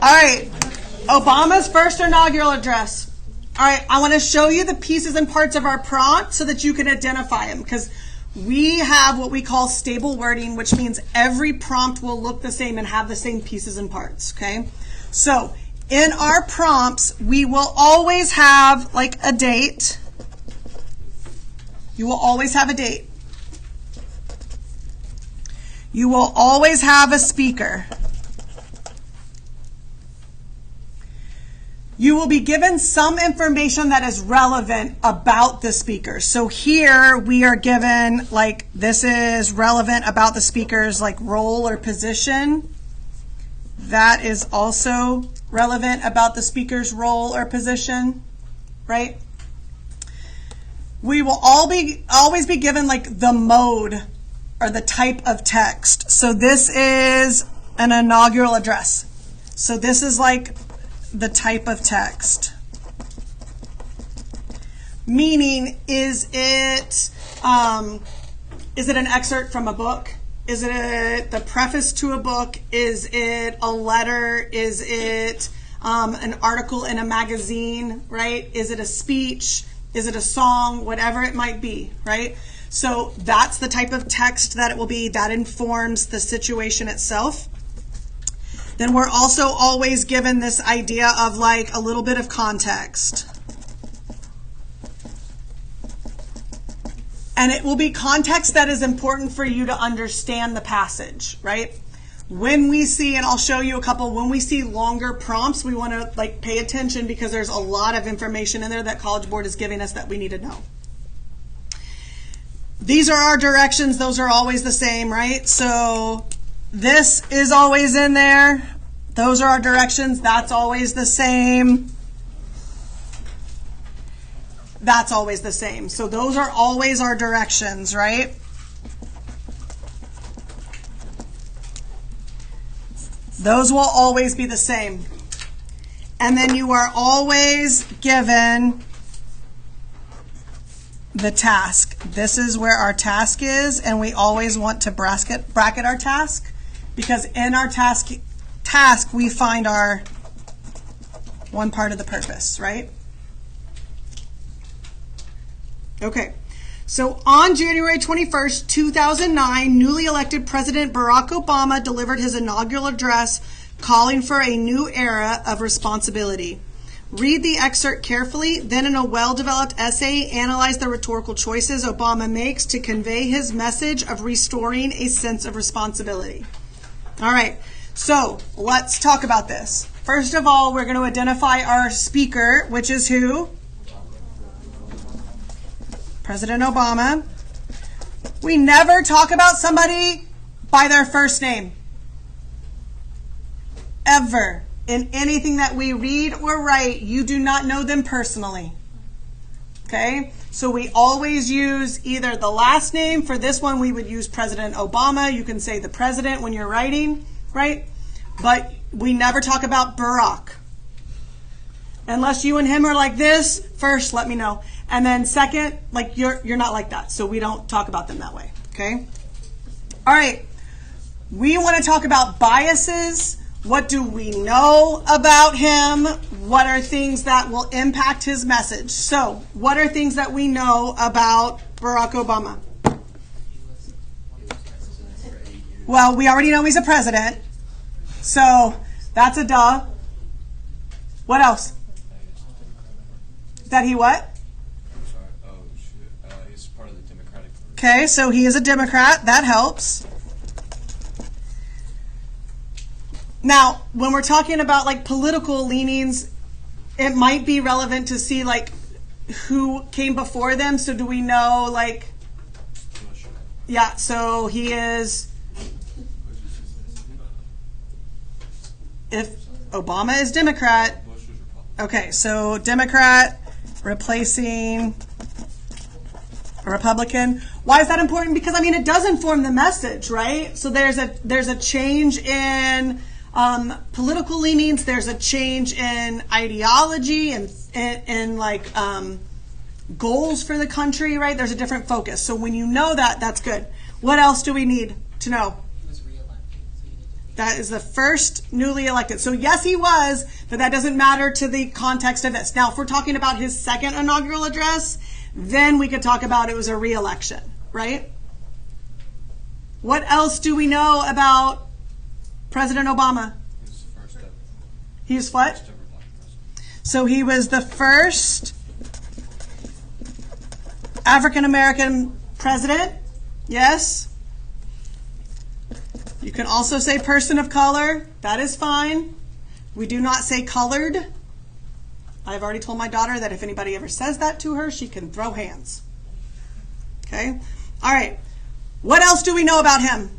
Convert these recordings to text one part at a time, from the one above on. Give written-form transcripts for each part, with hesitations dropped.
All right, Obama's first inaugural address. All right, I want to show you the pieces and parts of our prompt so that you can identify them, because we have what we call stable wording, which means every prompt will look the same and have the same pieces and parts, okay? So in our prompts, we will always have like a date. You will always have a date. You will always have a speaker. You will be given some information that is relevant about the speaker. So here we are given, like, this is relevant about the speaker's, like, role or position. That is also relevant about the speaker's role or position, right? We will always be given, like, the mode or the type of text. So this is an inaugural address. So this is, like, the type of text. Meaning, is it an excerpt from a book? Is it the preface to a book? Is it a letter? Is it an article in a magazine, right? Is it a speech? Is it a song? Whatever it might be, right? So that's the type of text that it will be. That informs the situation itself. Then we're also always given this idea of like a little bit of context. And it will be context that is important for you to understand the passage, right? When we see, and I'll show you a couple, when we see longer prompts, we want to like pay attention because there's a lot of information in there that College Board is giving us that we need to know. These are our directions. Those are always the same, right? So this is always in there. Those are our directions. That's always the same. That's always the same. So those are always our directions, right? Those will always be the same. And then you are always given the task. This is where our task is, and we always want to bracket our task, because in our task we find our one part of the purpose, right? Okay, so on January 21st, 2009, newly elected President Barack Obama delivered his inaugural address calling for a new era of responsibility. Read the excerpt carefully, then in a well-developed essay, analyze the rhetorical choices Obama makes to convey his message of restoring a sense of responsibility. All right, so let's talk about this. First of all, we're going to identify our speaker, which is who? President Obama. We never talk about somebody by their first name. Ever. In anything that we read or write, you do not know them personally. Okay? So we always use either the last name. For this one, we would use President Obama. You can say the president when you're writing, right? But we never talk about Barack. Unless you and him are like this, first, let me know. And then second, like you're not like that. So we don't talk about them that way. Okay? All right. We want to talk about biases. What do we know about him? What are things that will impact his message? So, what are things that we know about Barack Obama? Well, we already know he's a president. So, that's a duh. What else? That he what? He's part of the Democratic Party. Okay, so he is a Democrat. That helps. Now, when we're talking about like political leanings, it might be relevant to see like who came before them. So do we know like, yeah, so he is, if Obama is Democrat, okay, so Democrat replacing a Republican. Why is that important? Because I mean, it does inform the message, right? So there's a change in political leanings. There's a change in ideology and like goals for the country, right? There's a different focus. So when you know that, that's good. What else do we need to know? That is the first newly elected. So yes, he was, but that doesn't matter to the context of this. Now, if we're talking about his second inaugural address, then we could talk about it was a re-election, right? What else do we know about President Obama? He was what? So he was the first African American president. Yes. You can also say person of color. That is fine. We do not say colored. I've already told my daughter that if anybody ever says that to her, she can throw hands. Okay? All right. What else do we know about him?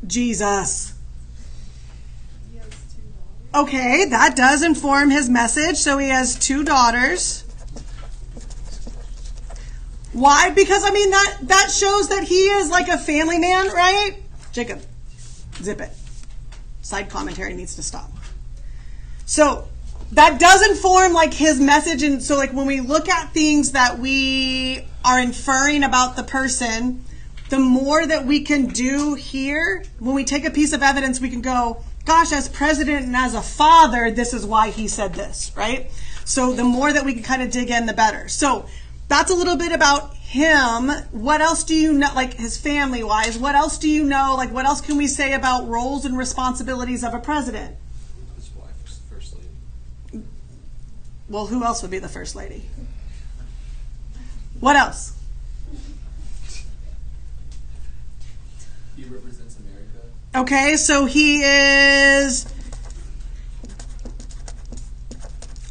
Jesus. Okay, that does inform his message. So he has 2 daughters. Why? Because, I mean, that shows that he is like a family man, right? Jacob, zip it. Side commentary needs to stop. So that does inform like his message. And so like when we look at things that we are inferring about the person, the more that we can do here, when we take a piece of evidence, we can go, gosh, as president and as a father, this is why he said this, right? So the more that we can kind of dig in, the better. So that's a little bit about him. What else do you know, like his family wise? What else do you know? Like what else can we say about roles and responsibilities of a president? His wife was the first lady. Well, who else would be the first lady? What else? He represents America. Okay, so he is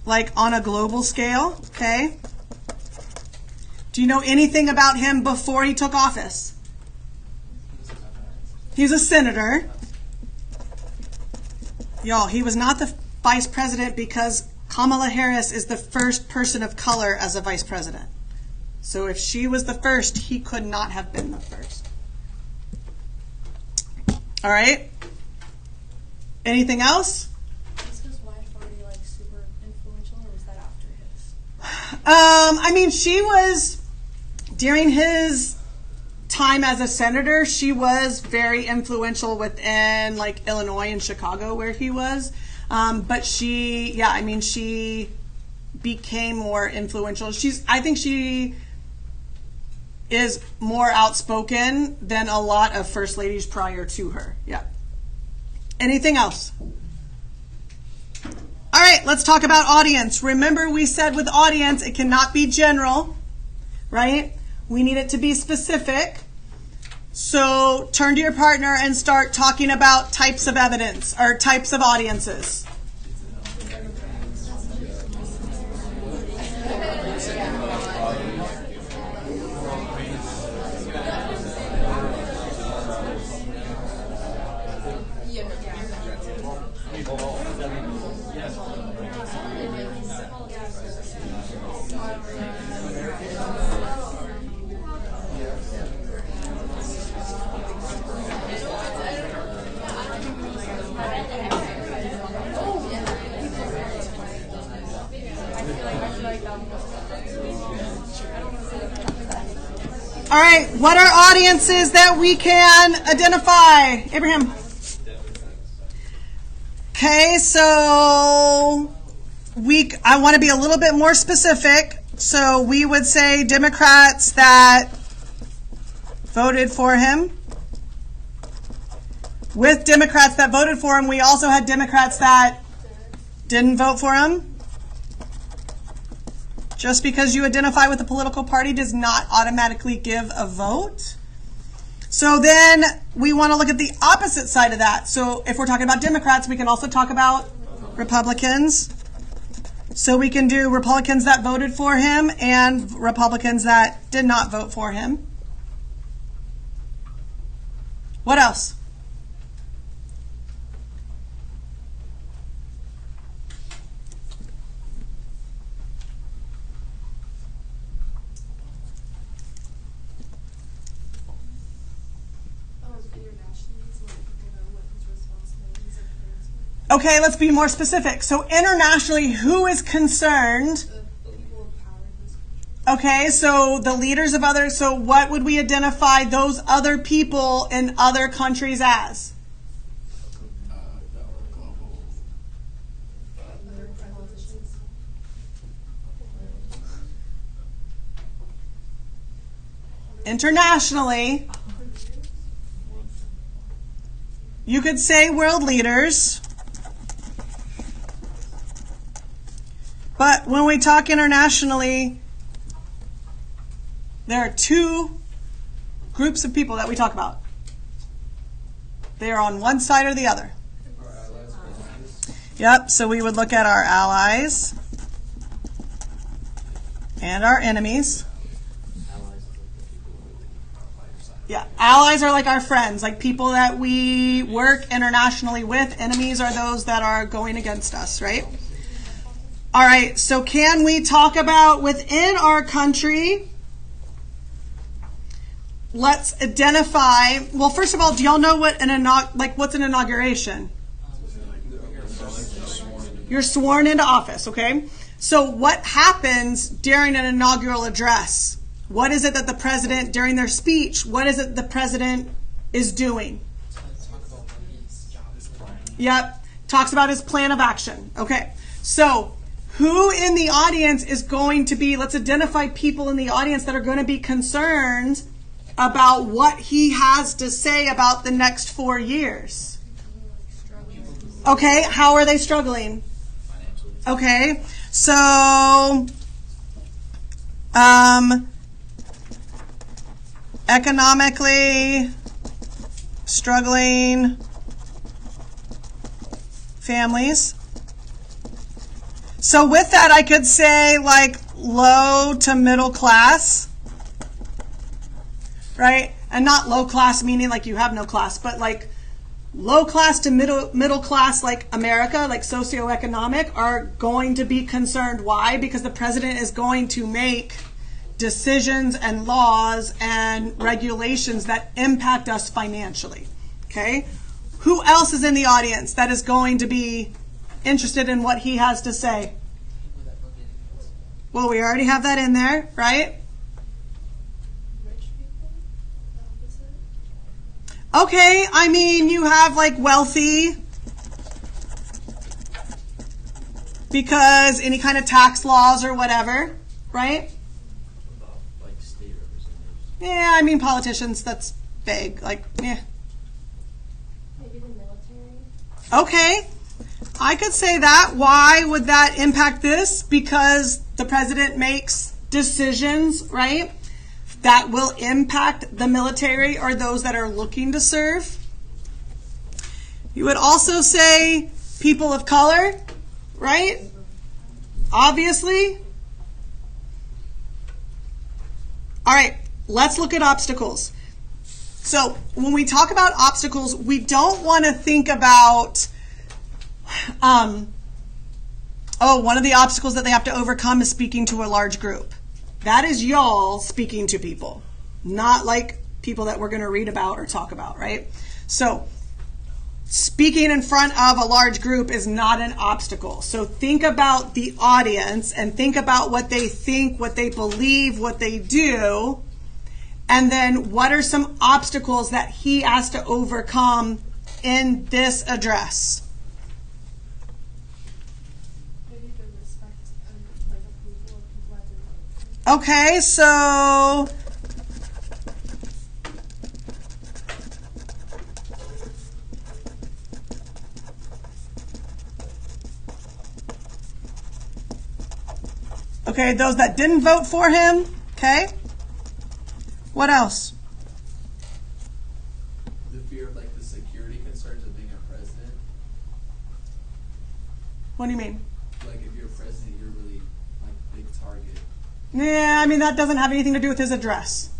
like on a global scale, okay? Do you know anything about him before he took office? He's a senator. Y'all, he was not the vice president because Kamala Harris is the first person of color as a vice president. So if she was the first, he could not have been the first. All right. Anything else? Was his wife already like super influential, or was that after his? I mean, she was during his time as a senator. She was very influential within like Illinois and Chicago, where he was. But she, yeah, I mean, she became more influential. I think she is more outspoken than a lot of first ladies prior to her. Yeah. Anything else? All right, let's talk about audience. Remember we said with audience, it cannot be general, right? We need it to be specific. So turn to your partner and start talking about types of evidence or types of audiences. All right, what are audiences that we can identify? Abraham. Okay, so I want to be a little bit more specific. So we would say Democrats that voted for him. With Democrats that voted for him, we also had Democrats that didn't vote for him. Just because you identify with a political party does not automatically give a vote. So then we want to look at the opposite side of that. So if we're talking about Democrats, we can also talk about Republicans. So we can do Republicans that voted for him and Republicans that did not vote for him. What else? Okay, let's be more specific. So internationally, who is concerned Okay, so the leaders of others, so what would we identify those other people in other countries as? Global. Other politicians. Internationally, you could say world leaders. But when we talk internationally, there are two groups of people that we talk about. They are on one side or the other. Our allies, our enemies. Yep, so we would look at our allies and our enemies. Yeah, allies are like our friends, like people that we work internationally with. Enemies are those that are going against us, right? All right, so can we talk about within our country? Let's identify. Well, first of all, do y'all know what what's an inauguration? You're sworn into office, okay? So what happens during an inaugural address? What is it that the president, during their speech, what is it the president is doing? Yep, talks about his plan of action. Okay, so who in the audience is going to be, let's identify people in the audience that are going to be concerned about what he has to say about the next 4 years. Okay, how are they struggling? Okay, so economically struggling families. So with that, I could say like low to middle class, right? And not low class meaning like you have no class, but like low class to middle class like America, like socioeconomic, are going to be concerned. Why? Because the president is going to make decisions and laws and regulations that impact us financially. Okay? Who else is in the audience that is going to be interested in what he has to say? Well, we already have that in there, right? Rich people? The opposite? Okay, I mean, you have like wealthy, because any kind of tax laws or whatever, right? Like state representatives. Yeah, I mean, politicians, that's vague. Like, yeah. Maybe the military? Okay, I could say that. Why would that impact this? Because the president makes decisions, right, that will impact the military or those that are looking to serve. You would also say people of color, right? Obviously. All right, let's look at obstacles. So when we talk about obstacles, we don't want to think about, one of the obstacles that they have to overcome is speaking to a large group. That is y'all speaking to people, not like people that we're going to read about or talk about, right? So speaking in front of a large group is not an obstacle. So think about the audience and think about what they think, what they believe, what they do, and then what are some obstacles that he has to overcome in this address? Maybe the respect and like approval of people at their vote. Okay, so okay, those that didn't vote for him, okay? What else? The fear of like the security concerns of being a president. What do you mean? Like if you're a president, you're really like big target. Yeah, I mean, that doesn't have anything to do with his address.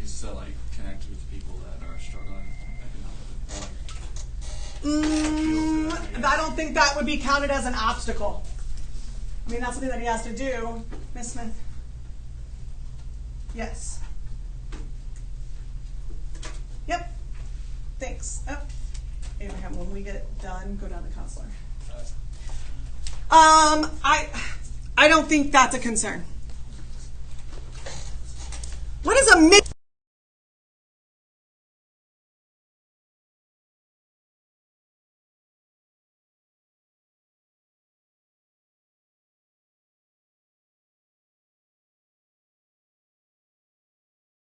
He's like connected with people that are struggling economically. I don't think that would be counted as an obstacle. I mean, that's something that he has to do. Ms. Smith? Yes. Yep. Thanks. Oh. Abraham, when we get done, go down to counselor. I don't think that's a concern. What is a